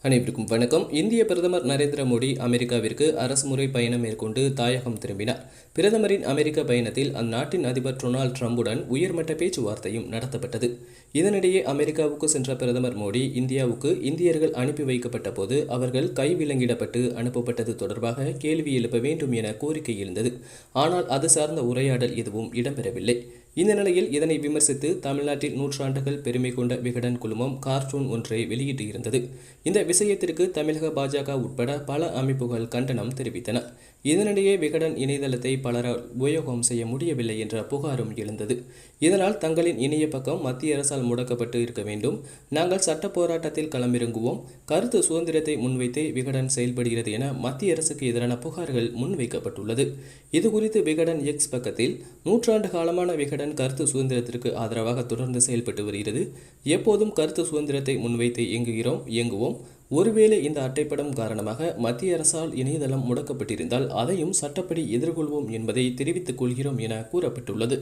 அனைவருக்கும் வணக்கம். இந்திய பிரதமர் நரேந்திர மோடி அமெரிக்காவிற்கு அரசுமுறை பயணம் மேற்கொண்டு தாயகம் திரும்பினார். பிரதமரின் அமெரிக்க பயணத்தில் அந்நாட்டின் அதிபர் டொனால்டு டிரம்புடன் உயர்மட்ட பேச்சுவார்த்தையும் நடத்தப்பட்டது. இதனிடையே அமெரிக்காவுக்கு சென்ற பிரதமர் மோடி இந்தியாவுக்கு இந்தியர்கள் அனுப்பி வைக்கப்பட்ட போது அவர்கள் கைவிலங்கிடப்பட்டு அனுப்பப்பட்டது தொடர்பாக கேள்வி எழுப்ப வேண்டும் என கோரிக்கை எழுந்தது. ஆனால் அது சார்ந்த உரையாடல் எதுவும் இடம்பெறவில்லை. இந்த நிலையில் இதனை விமர்சித்து தமிழ்நாட்டில் நூற்றாண்டுகள் பெருமை கொண்ட விகடன் குழுமம் கார்ட்டூன் ஒன்றை வெளியிட்டிருந்தது. இந்த விஷயத்திற்கு தமிழக பாஜக உட்பட பல அமைப்புகள் கண்டனம் தெரிவித்தன. இதனிடையே விகடன் இணையதளத்தை பலரால் உபயோகம் செய்ய முடியவில்லை என்ற புகாரும் எழுந்தது. இதனால் தங்களின் இணைய பக்கம் மத்திய அரசால் முடக்கப்பட்டு இருக்க வேண்டும், நாங்கள் சட்ட போராட்டத்தில் களமிறங்குவோம், கருத்து சுதந்திரத்தை முன்வைத்தே விகடன் செயல்படுகிறது என மத்திய அரசுக்கு எதிரான புகார்கள் முன்வைக்கப்பட்டுள்ளது. இதுகுறித்து விகடன் எக்ஸ் பக்கத்தில் நூற்றாண்டு காலமான விகடன் கருத்து சுதந்திரத்திற்கு ஆதரவாக தொடர்ந்து செயல்பட்டு வருகிறது. எப்போதும் கருத்து சுதந்திரத்தை முன்வைத்து இயங்குவோம். ஒருவேளை இந்த அட்டைப்படம் காரணமாக மத்திய அரசால் இணையதளம் முடக்கப்பட்டிருந்தால் அதையும் சட்டப்படி எதிர்கொள்வோம் என்பதை தெரிவித்துக் கொள்கிறோம் என கூறப்பட்டுள்ளது.